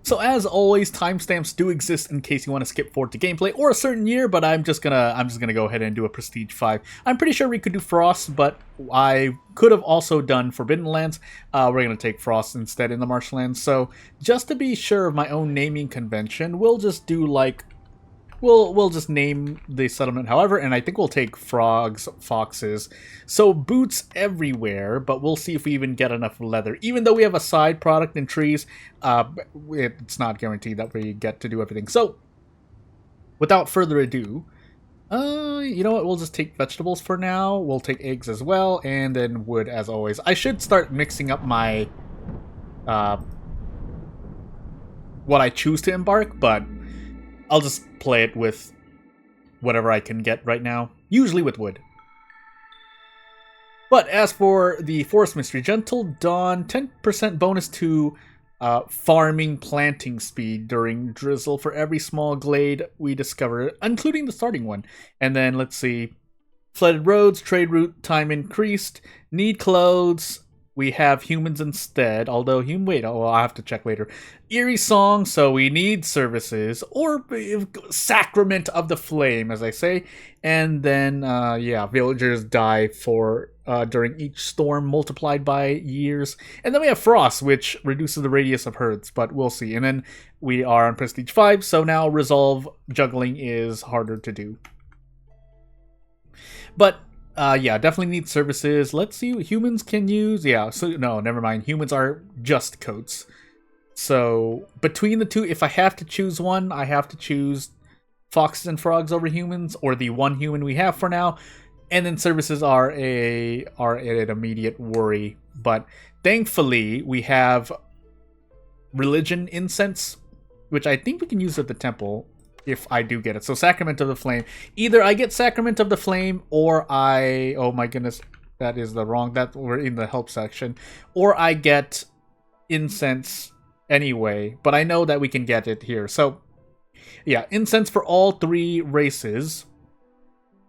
So as always, timestamps do exist in case you want to skip forward to gameplay or a certain year, but I'm just gonna go ahead and do a Prestige 5. I'm pretty sure we could do Frost, but I could have also done Forbidden Lands. We're gonna take Frost instead in the Marshlands. So just to be sure of my own naming convention, we'll just do like we'll just name the settlement however, and I think we'll take frogs, foxes. So boots everywhere, but we'll see if we even get enough leather. Even though we have a side product in trees, it's not guaranteed that we get to do everything. So, without further ado, you know what, we'll just take vegetables for now. We'll take eggs as well, and then wood as always. I should start mixing up my, what I choose to embark, but I'll just play it with whatever I can get right now, usually with wood. But as for the Forest Mystery, Gentle Dawn, 10% bonus to farming planting speed during Drizzle for every small glade we discover, including the starting one. And then, let's see, flooded roads, trade route time increased, need clothes, we have humans instead, although I'll have to check later. Eerie song, so we need services, or sacrament of the flame, as I say. And then, villagers die for during each storm, multiplied by years. And then we have frost, which reduces the radius of herds, but we'll see. And then we are on Prestige 5, so now resolve juggling is harder to do. But definitely need services. Let's see what humans can use. No, never mind. Humans are just coats. So, between the two, if I have to choose one, I have to choose foxes and frogs over humans, or the one human we have for now. And then services are an immediate worry. But thankfully, we have religion incense, which I think we can use at the temple. If I do get it. So Sacrament of the Flame. Either I get Sacrament of the Flame, or oh my goodness, that is the wrong, we're in the help section. Or I get incense anyway, but I know that we can get it here. So yeah, incense for all three races.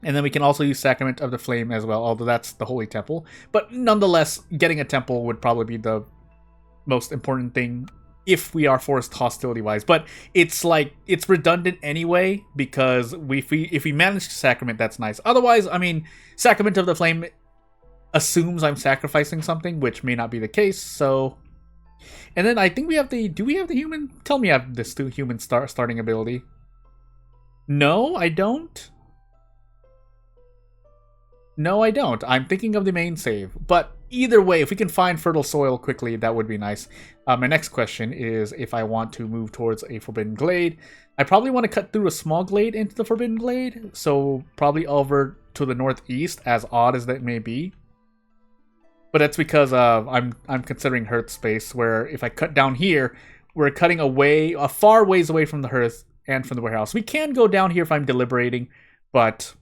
And then we can also use Sacrament of the Flame as well, although that's the Holy Temple. But nonetheless, getting a temple would probably be the most important thing if we are forced hostility-wise. But it's redundant anyway, because if we manage to Sacrament, that's nice. Otherwise, I mean, Sacrament of the Flame assumes I'm sacrificing something, which may not be the case, so... And then I think we have do we have the human? Tell me I have this human starting ability. No, I don't. No, I don't. I'm thinking of the main save. But either way, if we can find fertile soil quickly, that would be nice. My next question is if I want to move towards a Forbidden Glade. I probably want to cut through a small glade into the Forbidden Glade. So probably over to the northeast, as odd as that may be. But that's because I'm considering hearth space, where if I cut down here, we're cutting a far ways away from the hearth and from the warehouse. We can go down here if I'm deliberating, but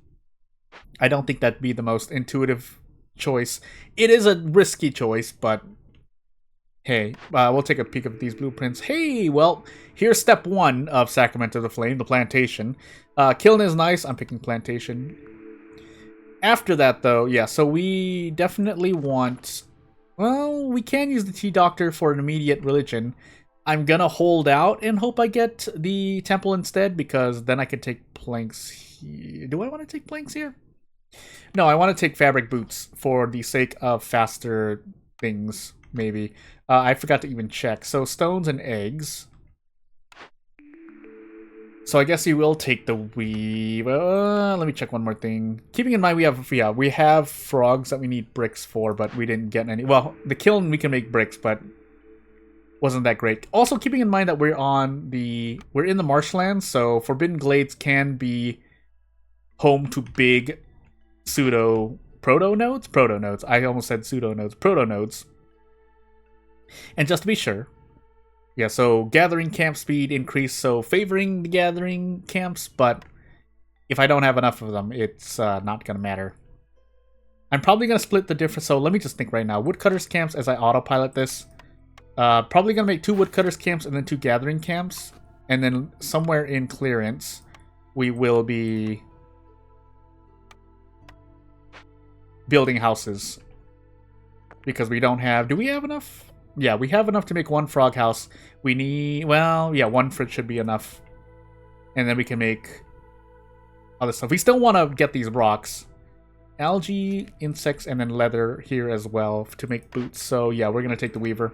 I don't think that'd be the most intuitive choice. It is a risky choice, but hey, we'll take a peek at these blueprints. Hey, well, here's step 1 of Sacrament of the Flame, the plantation. Kiln is nice. I'm picking plantation. After that, though, yeah, so we definitely want... Well, we can use the Tea Doctor for an immediate religion. I'm gonna hold out and hope I get the temple instead, because then I can take planks here. Do I want to take planks here? No, I want to take fabric boots for the sake of faster things, maybe. I forgot to even check. So stones and eggs. So I guess you will take the weave. Let me check one more thing. Keeping in mind we have frogs that we need bricks for, but we didn't get any. Well, the kiln we can make bricks, but wasn't that great. Also keeping in mind that we're in the marshlands, so Forbidden Glades can be home to big proto-nodes. I almost said pseudo-nodes. Proto-nodes. And just to be sure, yeah, so gathering camp speed increased, so favoring the gathering camps, but if I don't have enough of them, it's not going to matter. I'm probably going to split the difference, so let me just think right now. Woodcutters camps as I autopilot this. Probably going to make 2 woodcutters camps and then 2 gathering camps. And then somewhere in clearance, we will be building houses. Because we don't have... Do we have enough? yeah, we have enough to make one frog house. We need, well, yeah, one fridge should be enough. And then we can make other stuff. We still want to get these rocks. Algae, insects, and then leather here as well to make boots. So yeah, we're going to take the weaver.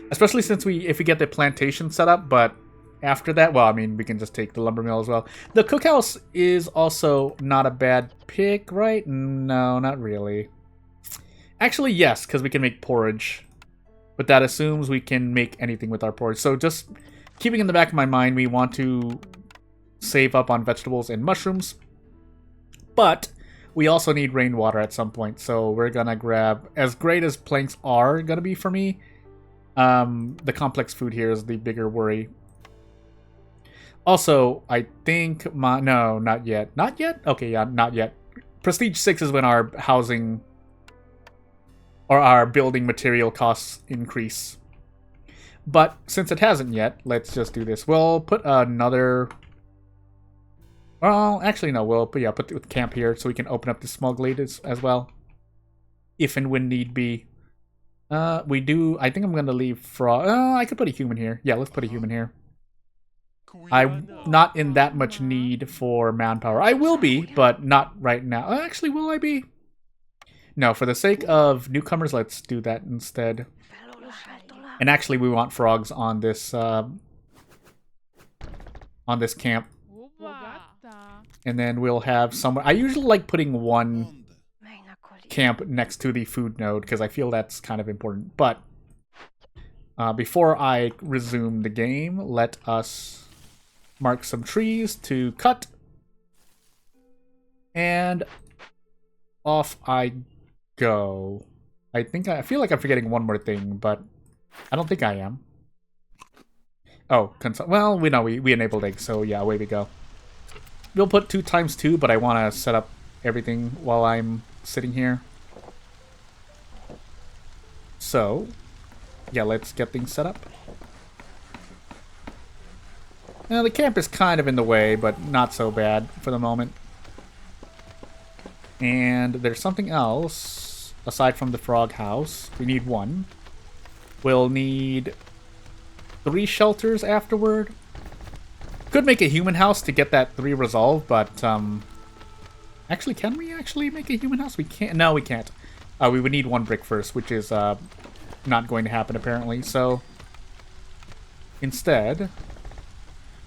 Especially since if we get the plantation set up, but after that, well, I mean, we can just take the lumber mill as well. The cookhouse is also not a bad pick, right? No, not really. Actually, yes, because we can make porridge. But that assumes we can make anything with our porridge. So just keeping in the back of my mind, we want to save up on vegetables and mushrooms. But we also need rainwater at some point. So we're going to grab, as great as planks are going to be for me, the complex food here is the bigger worry. Also, I think no, not yet. Not yet? Okay, yeah, not yet. Prestige 6 is when our housing or our building material costs increase. But since it hasn't yet, let's just do this. We'll put another... Well, actually, no. We'll put the camp here so we can open up the small glade as well. If and when need be. We do... I think I'm going to leave frog... I could put a human here. Yeah, let's put a human here. I'm not in that much need for manpower. I will be, but not right now. Actually, will I be? No, for the sake of newcomers, let's do that instead. And actually, we want frogs on this camp. And then we'll have somewhere. I usually like putting one camp next to the food node because I feel that's kind of important. But before I resume the game, let us mark some trees to cut. And off I go. I feel like I'm forgetting one more thing, but I don't think I am. Oh, well, we know we enabled eggs, so yeah, away we go. We'll put 2 times 2, but I want to set up everything while I'm sitting here. So, yeah, let's get things set up. Now, the camp is kind of in the way, but not so bad for the moment. And there's something else, aside from the frog house. We need 1. We'll need 3 shelters afterward. Could make a human house to get that 3 resolved, but, actually, can we actually make a human house? We can't. No, we can't. We would need 1 brick first, which is, not going to happen, apparently. So, instead...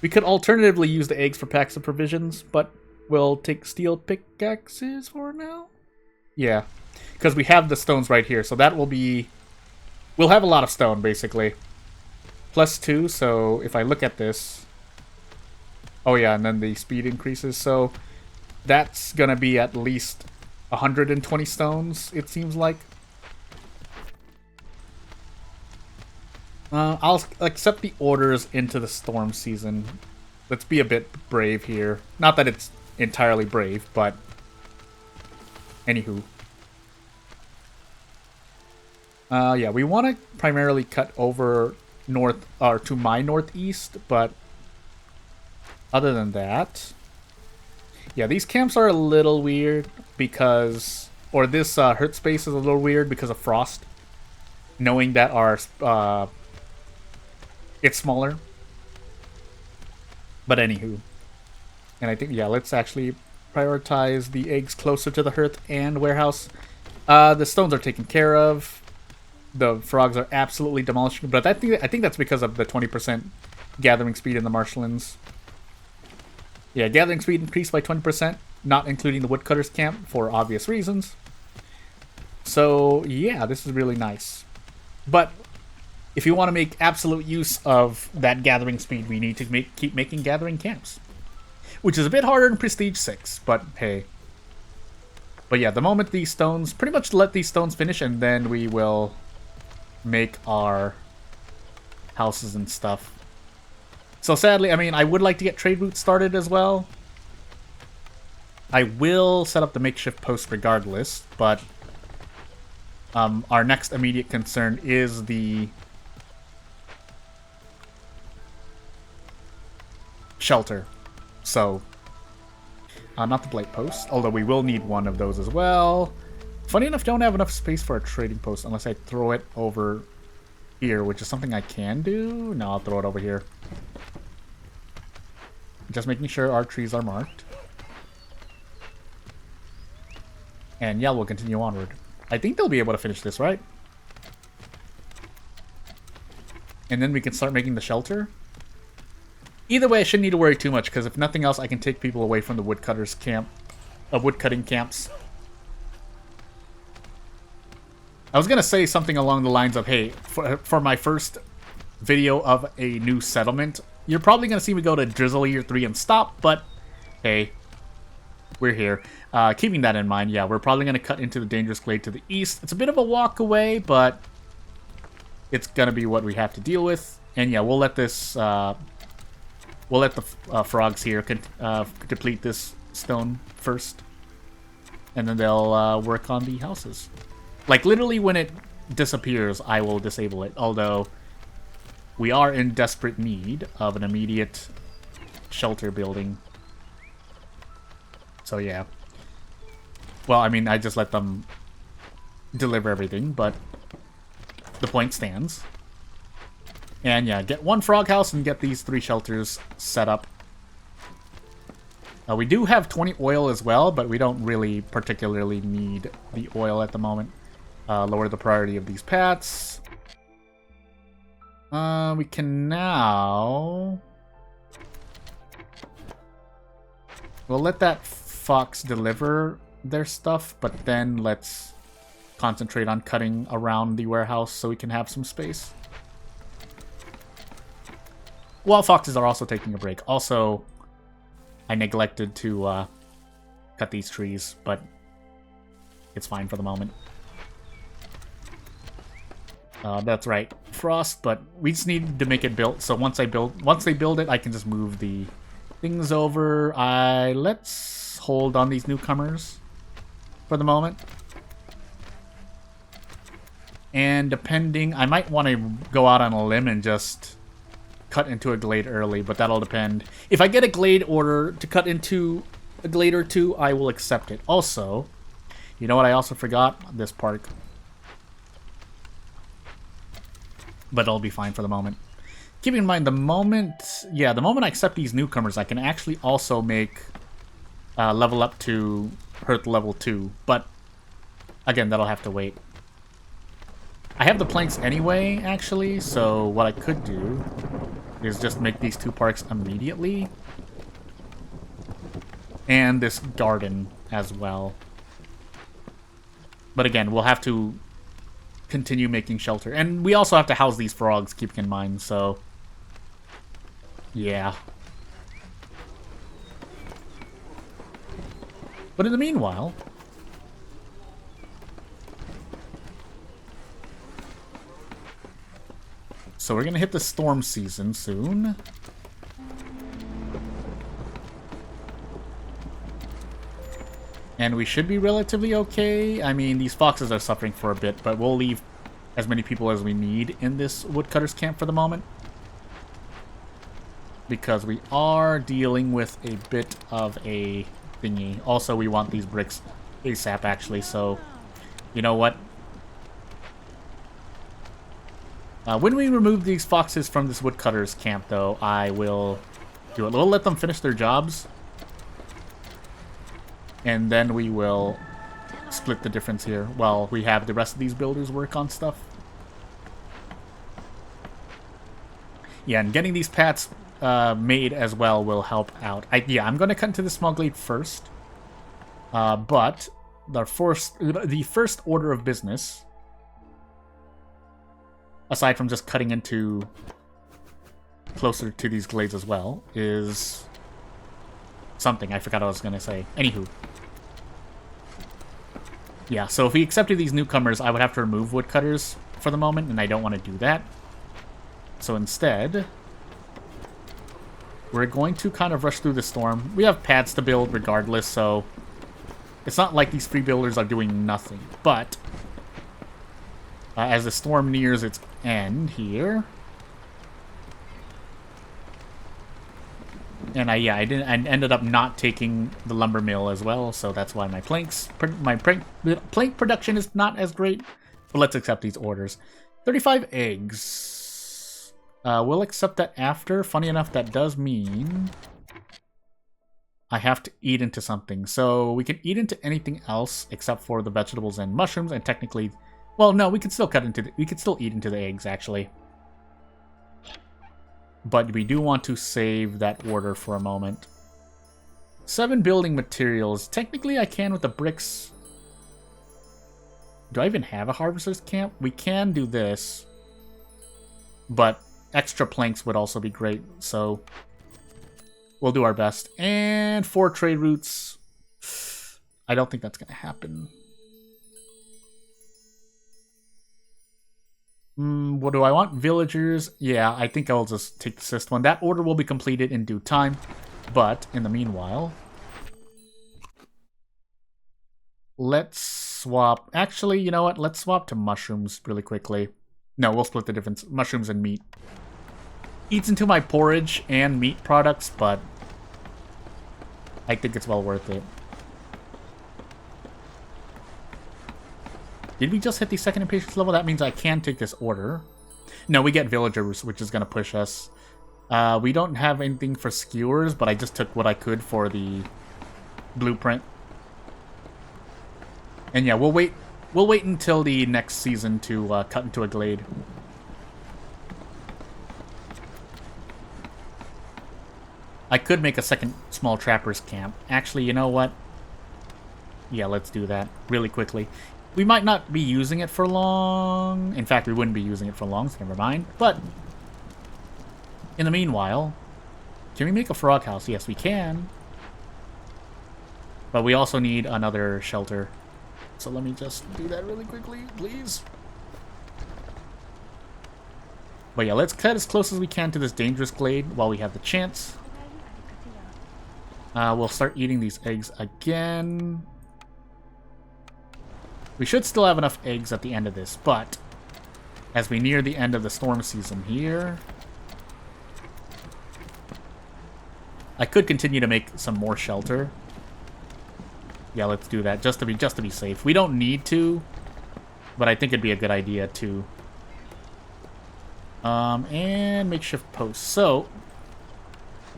we could alternatively use the eggs for packs of provisions, but we'll take steel pickaxes for now. Yeah, because we have the stones right here, so that will be... we'll have a lot of stone, basically. +2, so if I look at this... oh yeah, and then the speed increases, so that's gonna be at least 120 stones, it seems like. I'll accept the orders into the storm season. Let's be a bit brave here. Not that it's entirely brave, but... anywho. Yeah, we want to primarily cut over north, or to my northeast, but... other than that... yeah, these camps are a little weird because... or this hurt space is a little weird because of frost. Knowing that our... it's smaller. But anywho. And I think, yeah, let's actually prioritize the eggs closer to the hearth and warehouse. The stones are taken care of. The frogs are absolutely demolishing. But I think that's because of the 20% gathering speed in the marshlands. Yeah, gathering speed increased by 20%, not including the woodcutters camp for obvious reasons. So, yeah, this is really nice. But... if you want to make absolute use of that gathering speed, we need to keep making gathering camps. Which is a bit harder in Prestige 6, but hey. But yeah, the moment these stones... pretty much let these stones finish, and then we will make our houses and stuff. So sadly, I mean, I would like to get trade routes started as well. I will set up the makeshift post regardless, but... our next immediate concern is the... shelter. So, not the blight post, although we will need one of those as well. Funny enough, don't have enough space for a trading post unless I throw it over here, which is something I can do. No, I'll throw it over here. Just making sure our trees are marked. And yeah, we'll continue onward. I think they'll be able to finish this, right? And then we can start making the shelter. Either way, I shouldn't need to worry too much, because if nothing else, I can take people away from the woodcutters camp, woodcutting camps. I was gonna say something along the lines of, hey, for my first video of a new settlement, you're probably gonna see me go to Drizzle Year 3 and stop, but hey, we're here. Keeping that in mind, yeah, we're probably gonna cut into the dangerous glade to the east. It's a bit of a walk away, but it's gonna be what we have to deal with. And yeah, we'll let this, we'll let the frogs here deplete this stone first. And then they'll work on the houses. Like, literally when it disappears, I will disable it. Although, we are in desperate need of an immediate shelter building. So yeah. Well, I mean, I just let them deliver everything, but the point stands. And yeah, get one frog house and get these 3 shelters set up. We do have 20 oil as well, but we don't really particularly need the oil at the moment. Lower the priority of these pats. We can now... We'll let that fox deliver their stuff, but then let's concentrate on cutting around the warehouse so we can have some space. Well, foxes are also taking a break. Also, I neglected to cut these trees, but it's fine for the moment. That's right, frost, but we just need to make it built. So once they build it, I can just move the things over. Let's hold on these newcomers for the moment. And depending, I might want to go out on a limb and just cut into a glade early, but that'll depend. If I get a glade order to cut into a glade or 2, I will accept it. Also, you know what I also forgot? This park. But it'll be fine for the moment. Keep in mind, the moment I accept these newcomers, I can actually also make level up to Earth level 2. But, again, that'll have to wait. I have the planks anyway, actually, so what I could do is just make these 2 parks immediately. And this garden as well. But again, we'll have to continue making shelter. And we also have to house these frogs, keeping in mind, so... yeah. But in the meanwhile... so we're gonna hit the storm season soon. And we should be relatively okay. I mean, these foxes are suffering for a bit, but we'll leave as many people as we need in this woodcutters camp for the moment. Because we are dealing with a bit of a thingy. Also, we want these bricks ASAP, actually, so... you know what? When we remove these foxes from this woodcutters camp, though, I will do it. We'll let them finish their jobs. And then we will split the difference here while we have the rest of these builders work on stuff. Yeah, and getting these pats made as well will help out. I'm going to cut into the small glade first. But the first order of business, aside from just cutting into closer to these glades as well, is something. I forgot what I was going to say. Anywho. Yeah, so if we accepted these newcomers, I would have to remove woodcutters for the moment, and I don't want to do that. So instead, we're going to kind of rush through the storm. We have pads to build regardless, so it's not like these free builders are doing nothing. But as the storm nears its end here, and I ended up not taking the lumber mill as well, so that's why my plank production is not as great. But let's accept these orders. 35 eggs. We'll accept that after. Funny enough, that does mean I have to eat into something. So we can eat into anything else except for the vegetables and mushrooms, and technically, well, no, we can still we can still eat into the eggs actually. But we do want to save that order for a moment. 7 building materials. Technically, I can with the bricks. Do I even have a harvester's camp? We can do this. But extra planks would also be great, so we'll do our best. And 4 trade routes. I don't think that's going to happen. What do I want? Villagers. Yeah, I think I'll just take the assist one. That order will be completed in due time. But, in the meanwhile, let's swap. Actually, you know what? Let's swap to mushrooms really quickly. No, we'll split the difference. Mushrooms and meat. Eats into my porridge and meat products, but I think it's well worth it. Did we just hit the second impatience level? That means I can take this order. No, we get villagers, which is going to push us. We don't have anything for skewers, but I just took what I could for the blueprint. And yeah, we'll wait until the next season to cut into a glade. I could make a second small trapper's camp. Actually, you know what? Yeah, let's do that really quickly. We might not be using it for long. In fact, we wouldn't be using it for long, so never mind. But in the meanwhile, can we make a frog house? Yes, we can. But we also need another shelter. So let me just do that really quickly, please. But yeah, let's cut as close as we can to this dangerous glade while we have the chance. We'll start eating these eggs again. We should still have enough eggs at the end of this, but as we near the end of the storm season here, I could continue to make some more shelter. Yeah, let's do that just to be safe. We don't need to, but I think it'd be a good idea to. And makeshift posts. So,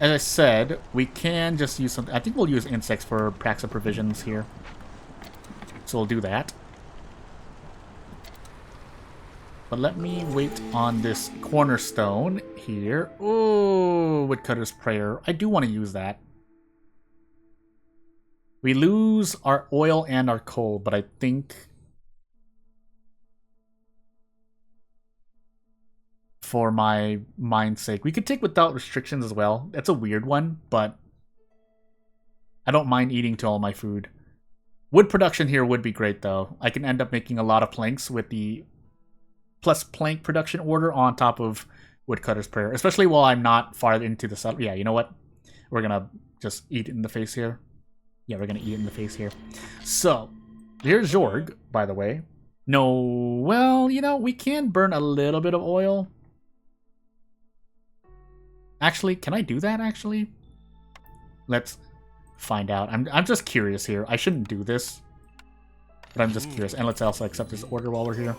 as I said, we can just use some. I think we'll use insects for packs of provisions here. So we'll do that. But let me wait on this cornerstone here. Oh, Woodcutter's Prayer. I do want to use that. We lose our oil and our coal, but I think for my mind's sake, we could take without restrictions as well. That's a weird one, but I don't mind eating to all my food. Wood production here would be great, though. I can end up making a lot of planks with the plus plank production order on top of Woodcutter's Prayer, especially while I'm not far into the sun. Yeah, you know what? We're gonna just eat it in the face here. Yeah, we're gonna eat it in the face here. So, here's Jorg, by the way. No, well, you know, we can burn a little bit of oil. Actually, can I do that, actually? Let's find out. I'm just curious here. I shouldn't do this, but I'm just curious. And let's also accept this order while we're here.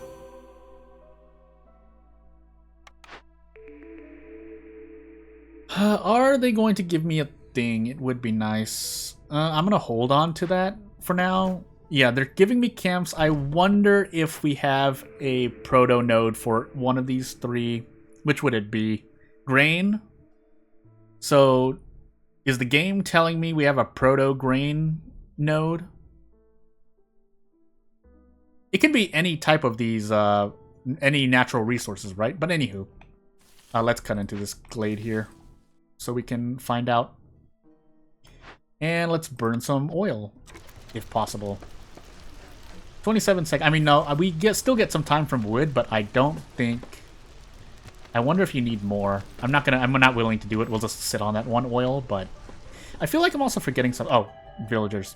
Are they going to give me a thing? It would be nice. I'm gonna hold on to that for now. Yeah, they're giving me camps. I wonder if we have a proto node for one of these 3. Which would it be? Grain? So, is the game telling me we have a proto grain node? It can be any type of these, any natural resources, right? But anywho, let's cut into this glade here so we can find out. And let's burn some oil, if possible. 27 seconds. I mean, no, we still get some time from wood, but I don't think. I wonder if you need more. I'm not willing to do it. We'll just sit on that one oil, but I feel like I'm also forgetting some. Oh, villagers.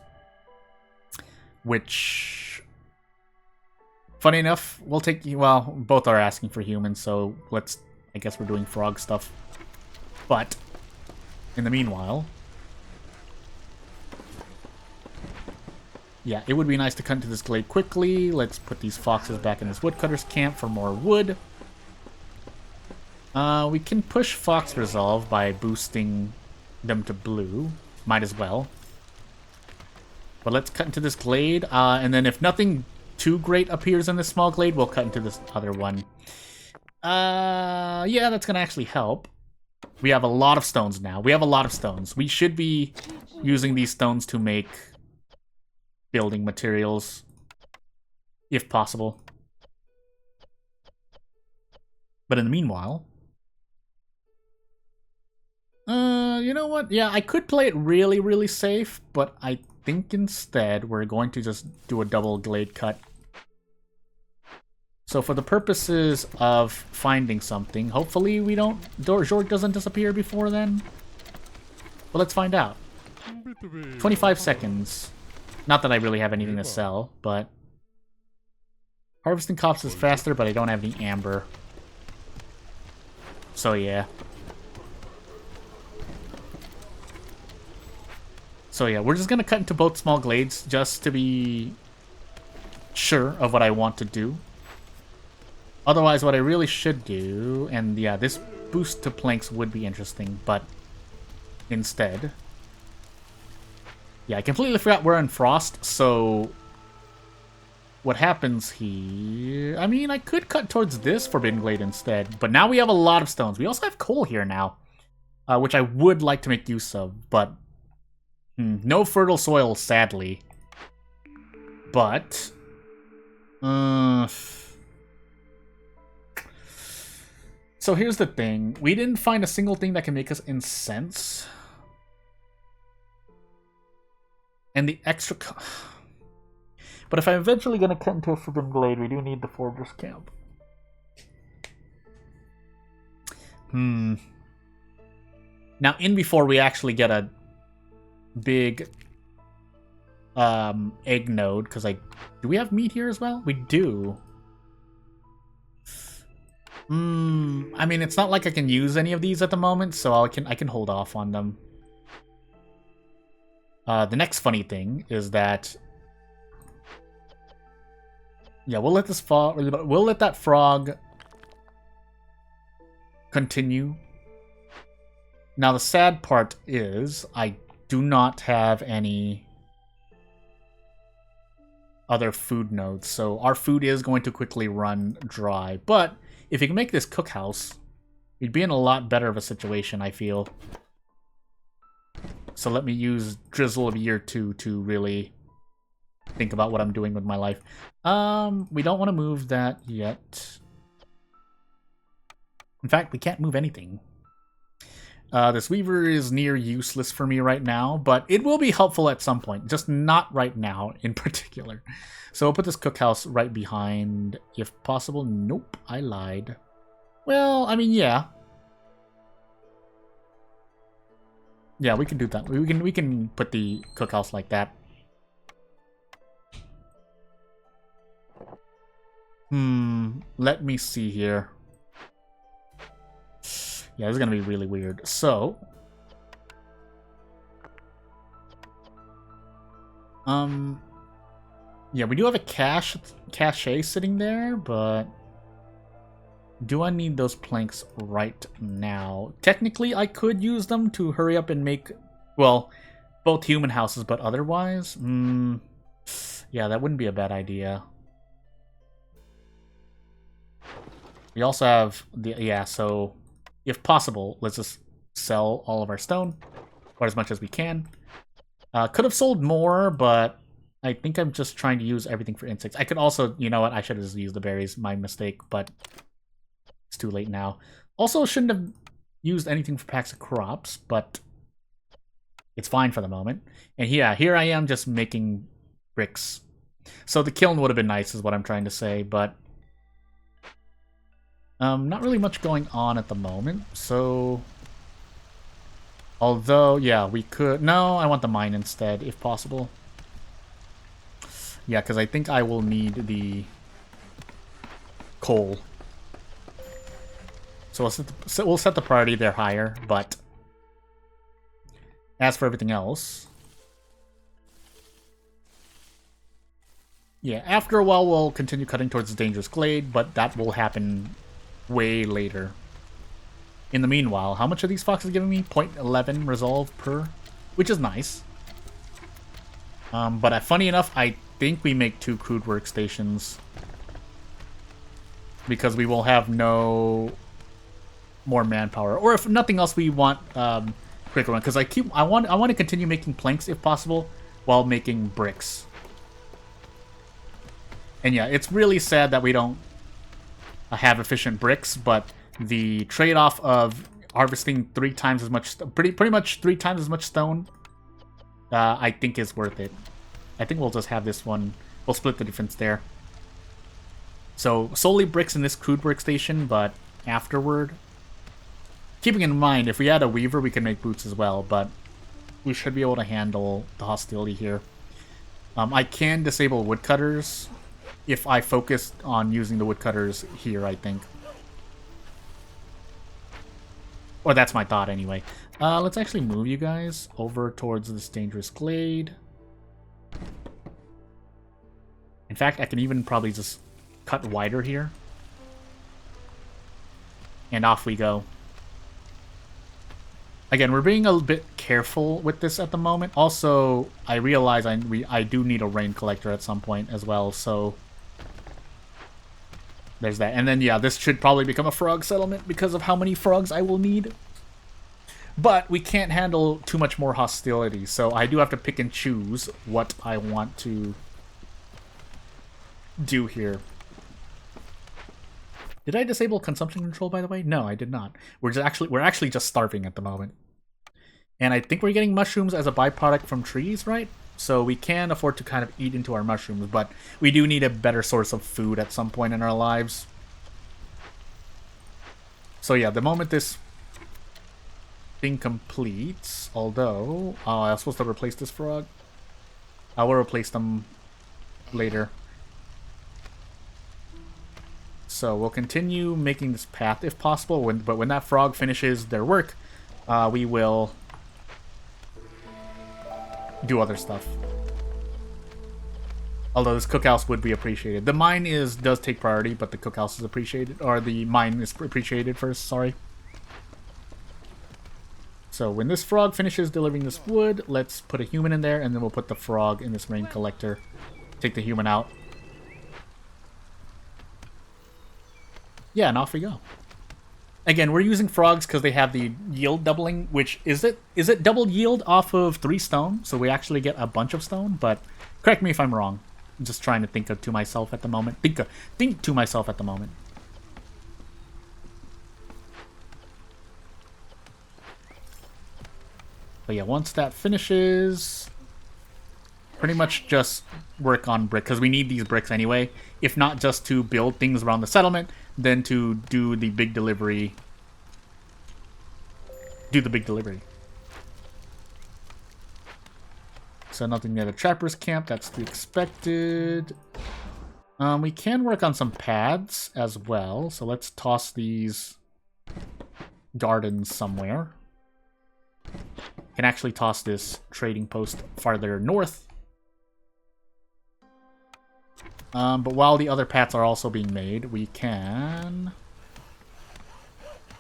Which, funny enough, we'll take. Well, both are asking for humans, so let's. I guess we're doing frog stuff. But in the meanwhile, Yeah, it would be nice to cut into this glade quickly. Let's put these foxes back in this woodcutter's camp for more wood. We can push Fox Resolve by boosting them to blue. Might as well. But let's cut into this glade, and then if nothing too great appears in this small glade, we'll cut into this other one. Yeah, that's gonna actually help. We have a lot of stones now. We have a lot of stones. We should be using these stones to make building materials, if possible. But in the meanwhile... you know what? Yeah, I could play it really, really safe, but I think instead we're going to just do a double glade cut. So for the purposes of finding something, hopefully we don't... Zorg doesn't disappear before then. Well, let's find out. 25 seconds. Not that I really have anything to sell, but... Harvesting cops is faster, but I don't have any amber. So yeah. So yeah, we're just gonna cut into both small glades just to be sure of what I want to do. Otherwise, what I really should do, and yeah, this boost to planks would be interesting, but instead... Yeah, I completely forgot we're in Frost, so... What happens here... I mean, I could cut towards this Forbidden Glade instead, but now we have a lot of stones. We also have coal here now, which I would like to make use of, but... no fertile soil, sadly. But... So here's the thing. We didn't find a single thing that can make us incense. And the extra... But if I'm eventually going to cut into a Forbidden Glade, we do need the Forger's Camp. Now, in before we actually get a big egg node, because do we have meat here as well? We do. I mean, it's not like I can use any of these at the moment, so I can hold off on them. The next funny thing is that... Yeah, we'll let this we'll let that frog continue. Now, the sad part is I do not have any other food nodes, so our food is going to quickly run dry. But if we can make this cookhouse, we'd be in a lot better of a situation, I feel. So let me use Drizzle of Year 2 to really think about what I'm doing with my life. We don't want to move that yet. In fact, we can't move anything. This Weaver is near useless for me right now, but it will be helpful at some point. Just not right now, in particular. So we'll put this cookhouse right behind, if possible. Nope, I lied. Well, I mean, yeah. Yeah, we can do that. We can put the cookhouse like that. Let me see here. Yeah, this is gonna be really weird. So, yeah, we do have a cache sitting there, but do I need those planks right now? Technically, I could use them to hurry up and make, well, both human houses, but otherwise, yeah, that wouldn't be a bad idea. We also have the, yeah, so if possible, let's just sell all of our stone, or as much as we can. Could have sold more, but I think I'm just trying to use everything for insects. I could also, you know what, I should have just used the berries, my mistake, but it's too late now. Also, shouldn't have used anything for packs of crops, but it's fine for the moment. And yeah, here I am just making bricks. So the kiln would have been nice is what I'm trying to say, but not really much going on at the moment, so... Although, yeah, we could... No, I want the mine instead, if possible. Yeah, because I think I will need the coal. So we'll set the priority there higher, but as for everything else... Yeah, after a while we'll continue cutting towards the dangerous glade, but that will happen way later. In the meanwhile, how much are these foxes giving me? 0.11 resolve per, which is nice. But funny enough, I think we make 2 crude workstations because we will have no more manpower, or if nothing else, we want quicker one because I want to continue making planks if possible while making bricks. And yeah, it's really sad that we don't have efficient bricks, but the trade-off of harvesting 3 times as much, pretty much 3 times as much stone, I think is worth it. I think we'll just have this one. We'll split the difference there. So solely bricks in this crude workstation, but afterward, keeping in mind, if we had a weaver, we could make boots as well, but we should be able to handle the hostility here. I can disable woodcutters if I focus on using the woodcutters here, I think. Or that's my thought anyway. Let's actually move you guys over towards this dangerous glade. In fact, I can even probably just cut wider here. And off we go. Again, we're being a bit careful with this at the moment. Also, I realize I do need a rain collector at some point as well, so there's that. And then, yeah, this should probably become a frog settlement because of how many frogs I will need. But we can't handle too much more hostility, so I do have to pick and choose what I want to do here. Did I disable consumption control, by the way? No, I did not. We're actually just starving at the moment. And I think we're getting mushrooms as a byproduct from trees, right? So we can afford to kind of eat into our mushrooms, but we do need a better source of food at some point in our lives. So yeah, the moment this thing completes, although... Oh, I was supposed to replace this frog. I will replace them later. So we'll continue making this path if possible, but when that frog finishes their work, we will do other stuff. Although this cookhouse would be appreciated. The mine does take priority, but the cookhouse is appreciated, or the mine is appreciated first, sorry. So when this frog finishes delivering this wood, let's put a human in there, and then we'll put the frog in this rain collector. Take the human out. Yeah, and off we go. Again, we're using frogs because they have the yield doubling, which is it double yield off of 3 stone, so we actually get a bunch of stone, but correct me if I'm wrong. I'm just trying to think to myself at the moment. Think to myself at the moment. But yeah, once that finishes, pretty much just work on brick, because we need these bricks anyway. If not just to build things around the settlement, then to do the big delivery. So nothing near the trapper's camp, that's to be expected. We can work on some paths as well, so let's toss these gardens somewhere. Can actually toss this trading post farther north. But while the other paths are also being made, we can...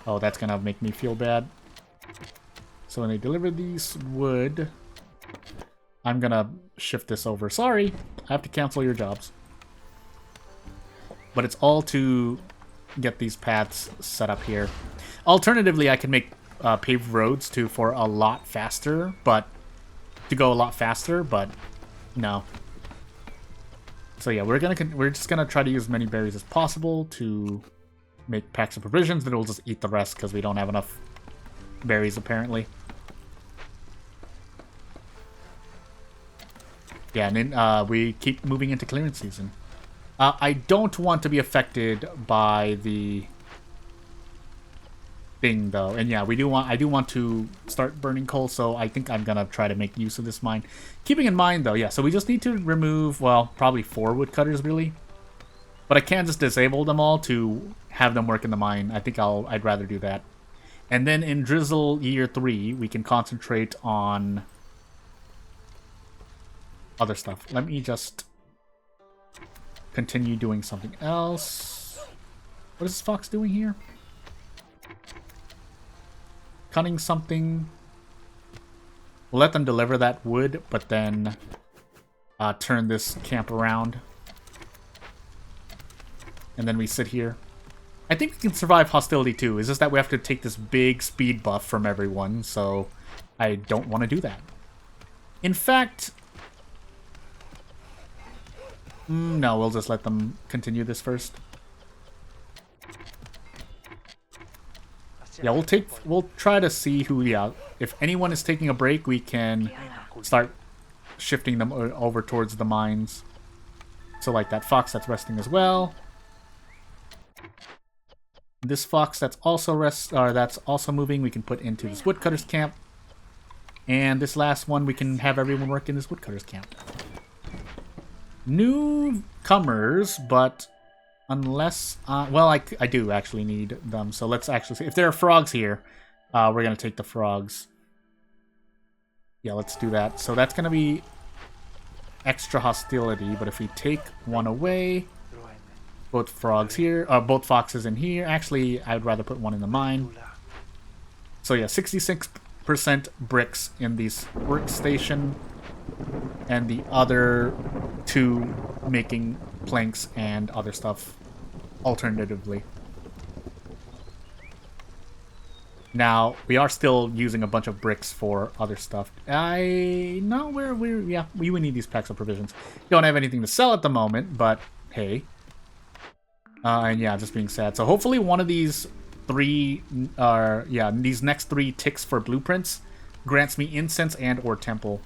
Oh, that's gonna make me feel bad. So when they deliver these wood, I'm gonna shift this over. Sorry, I have to cancel your jobs. But it's all to get these paths set up here. Alternatively, I can make paved roads to go a lot faster, but no. So yeah, we're just gonna try to use as many berries as possible to make packs of provisions. Then we'll just eat the rest because we don't have enough berries apparently. Yeah, and then we keep moving into clearance season. I don't want to be affected by the thing though, and yeah, I do want to start burning coal, so I think I'm gonna try to make use of this mine. Keeping in mind though, yeah, so we just need to remove, well, probably 4 woodcutters really, but I can just disable them all to have them work in the mine. I think I'd rather do that. And then in Drizzle Year 3, we can concentrate on other stuff. Let me just continue doing something else. What is this fox doing here? Cutting something. We'll let them deliver that wood, but then turn this camp around. And then we sit here. I think we can survive hostility too. It's just that we have to take this big speed buff from everyone, so I don't want to do that. In fact... no, we'll just let them continue this first. Yeah, we'll try to see who, yeah, if anyone is taking a break, we can start shifting them over towards the mines. So like that fox that's resting as well. This fox that's also that's also moving, we can put into this woodcutter's camp. And this last one, we can have everyone work in this woodcutter's camp. Newcomers, but unless... well, I do actually need them, so let's actually see. If there are frogs here, we're going to take the frogs. Yeah, let's do that. So that's going to be extra hostility, but if we take one away... both frogs here, both foxes in here. Actually, I would rather put one in the mine. So yeah, 66% bricks in this workstation, and the other 2 making planks and other stuff alternatively. Now, we are still using a bunch of bricks for other stuff. No, yeah, we would need these packs of provisions. Don't have anything to sell at the moment, but hey. And yeah, just being sad. So hopefully one of these 3, these next 3 ticks for blueprints grants me incense and or temple.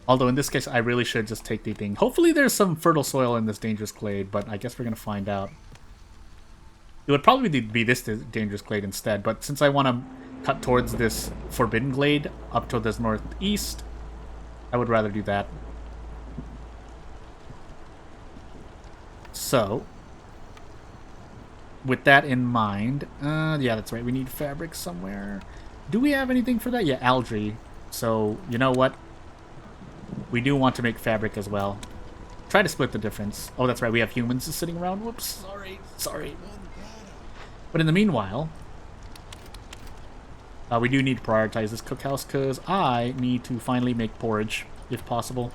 Although in this case, I really should just take the thing. Hopefully there's some fertile soil in this dangerous clade, but I guess we're going to find out. It would probably be this dangerous clade instead, but since I want to cut towards this forbidden glade up to this northeast, I would rather do that. So, with that in mind, yeah, that's right, we need fabric somewhere. Do we have anything for that? Yeah, algae. So, you know what? We do want to make fabric as well. Try to split the difference. Oh, that's right, we have humans sitting around. Whoops, sorry. But in the meanwhile, we do need to prioritize this cookhouse because I need to finally make porridge, if possible.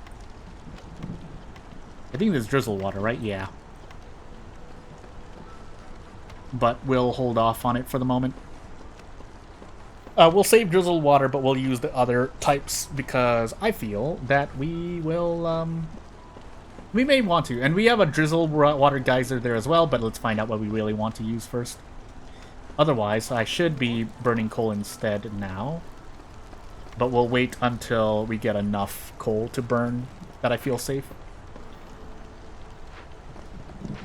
I think there's drizzle water, right? Yeah. But we'll hold off on it for the moment. We'll save drizzle water, but we'll use the other types because I feel that we will, we may want to. And we have a drizzle water geyser there as well, but let's find out what we really want to use first. Otherwise, I should be burning coal instead now. But we'll wait until we get enough coal to burn that I feel safe.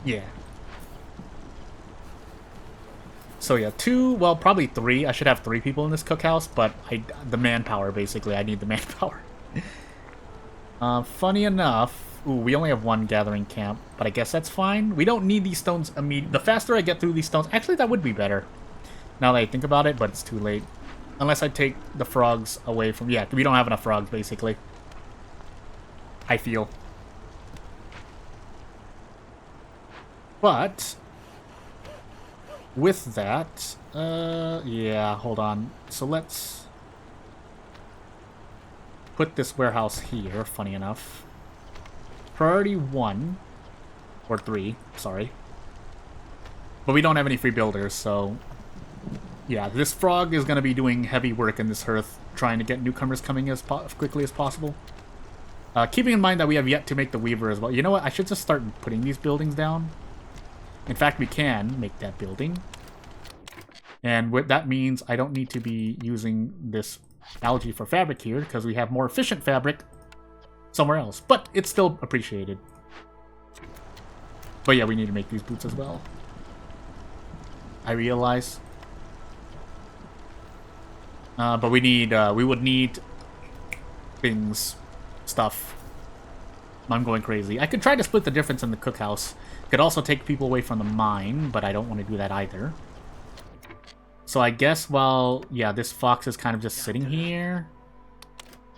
Yeah. So yeah, 2, well, probably 3. I should have 3 people in this cookhouse, but the manpower, basically. I need the manpower. Funny enough, ooh, we only have 1 gathering camp, but I guess that's fine. We don't need these stones immediately. The faster I get through these stones, actually, that would be better. Now that I think about it, but it's too late. Unless I take the frogs away from... yeah, we don't have enough frogs, basically. I feel. But... with that, yeah, hold on. So let's put this warehouse here, funny enough. Priority 1, or 3, sorry. But we don't have any free builders, so... yeah, this frog is going to be doing heavy work in this hearth, trying to get newcomers coming as quickly as possible. Keeping in mind that we have yet to make the weaver as well. You know what, I should just start putting these buildings down. In fact, we can make that building. And what that means, I don't need to be using this algae for fabric here, because we have more efficient fabric somewhere else. But it's still appreciated. But yeah, we need to make these boots as well. I realize. But we need, we would need things, stuff. I'm going crazy. I could try to split the difference in the cookhouse. Could also take people away from the mine, but I don't want to do that either. So I guess while, yeah, this fox is kind of just sitting here.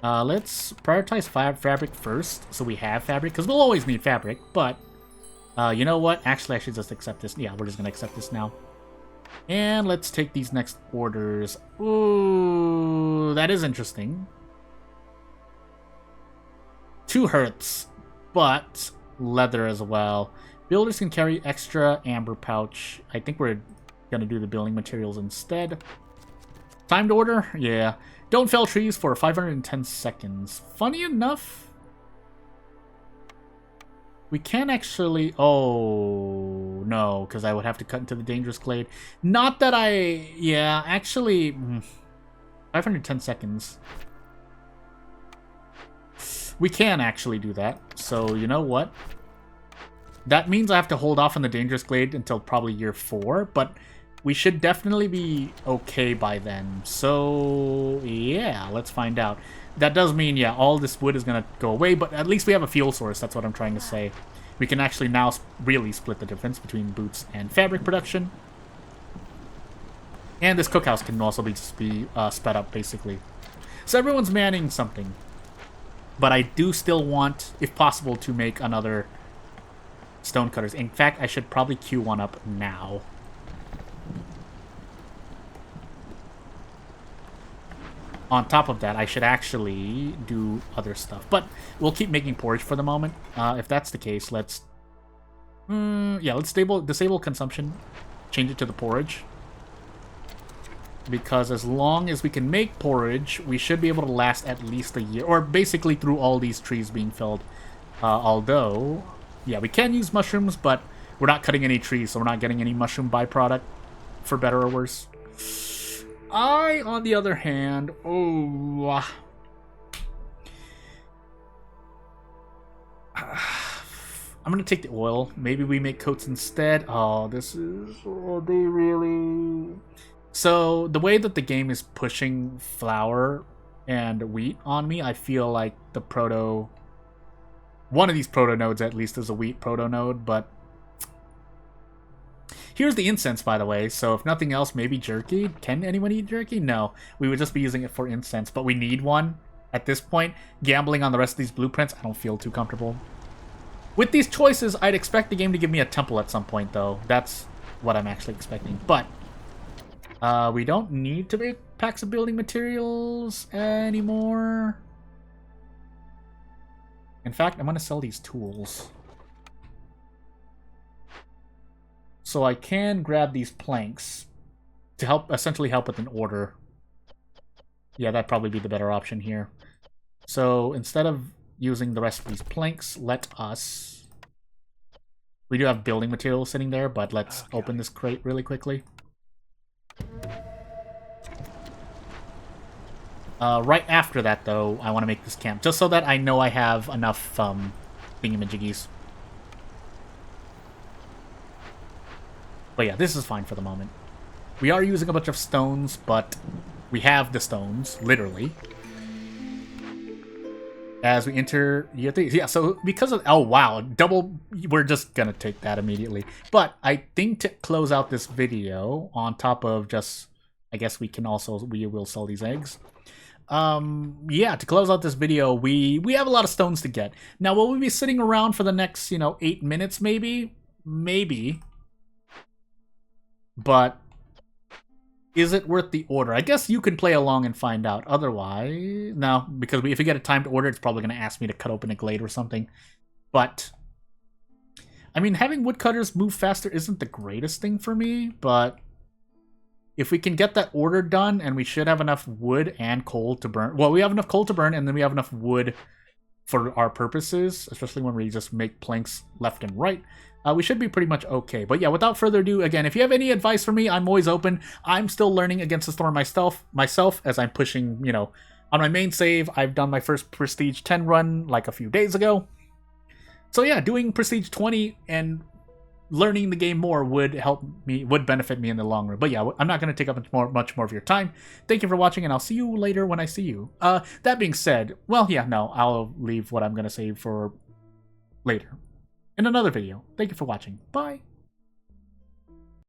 Let's prioritize fabric first, so we have fabric, because we'll always need fabric, but you know what? Actually, I should just accept this. Yeah, we're just going to accept this now. And let's take these next orders. Ooh, that is interesting. 2 hearths, but leather as well. Builders can carry extra amber pouch. I think we're going to do the building materials instead. Timed order? Yeah. Don't fell trees for 510 seconds. Funny enough, we can actually... Oh, no, because I would have to cut into the dangerous glade. Not that I... Yeah, actually... 510 seconds. We can actually do that. So, you know what? That means I have to hold off on the dangerous glade until probably year 4, but we should definitely be okay by then. So, yeah, let's find out. That does mean, yeah, all this wood is going to go away, but at least we have a fuel source. That's what I'm trying to say. We can actually now really split the difference between boots and fabric production. And this cookhouse can also be sped up, basically. So everyone's manning something. But I do still want, if possible, to make another stonecutters. In fact, I should probably queue one up now. On top of that, I should actually do other stuff. But we'll keep making porridge for the moment. If that's the case, let's... yeah, let's disable consumption. Change it to the porridge. Because as long as we can make porridge, we should be able to last at least a year. Or basically through all these trees being filled. Although, yeah, we can use mushrooms, but we're not cutting any trees, so we're not getting any mushroom byproduct, for better or worse. On the other hand, I'm gonna take the oil. Maybe we make coats instead. They really... So, the way that the game is pushing flour and wheat on me, I feel like the one of these proto nodes at least is a wheat proto node, but here's the incense, by the way, so if nothing else, maybe jerky. Can anyone eat jerky? No. We would just be using it for incense, but we need one. At this point, gambling on the rest of these blueprints, I don't feel too comfortable. With these choices, I'd expect the game to give me a temple at some point, though. That's what I'm actually expecting. But we don't need to make packs of building materials anymore. In fact, I'm going to sell these tools. So I can grab these planks to essentially help with an order. Yeah, that'd probably be the better option here. So instead of using the rest of these planks, let us... We do have building materials sitting there, but let's open this crate really quickly. Right after that, though, I want to make this camp, just so that I know I have enough thingamajiggies. But yeah, this is fine for the moment. We are using a bunch of stones, but we have the stones, literally. As we enter year 3. Yeah, so because of... Oh, wow. Double... We're just gonna take that immediately. But I think to close out this video, on top of just... I guess we will sell these eggs. Yeah, to close out this video, we have a lot of stones to get. Now, will we be sitting around for the next, 8 minutes, maybe? Maybe. But is it worth the order? I guess you can play along and find out. Otherwise, no, because if you get a timed order, it's probably going to ask me to cut open a glade or something. But, I mean, having woodcutters move faster isn't the greatest thing for me, but if we can get that order done, and we should have enough wood and coal to burn. Well, we have enough coal to burn, and then we have enough wood for our purposes, especially when we just make planks left and right. We should be pretty much okay. But yeah, without further ado, again, if you have any advice for me, I'm always open. I'm still learning Against the Storm myself as I'm pushing, on my main save. I've done my first Prestige 10 run like a few days ago. So yeah, doing Prestige 20 and learning the game more would benefit me in the long run. But yeah, I'm not going to take up much more of your time. Thank you for watching, and I'll see you later when I see you. That being said, well, yeah, no, I'll leave what I'm going to save for later in another video. Thank you for watching. Bye.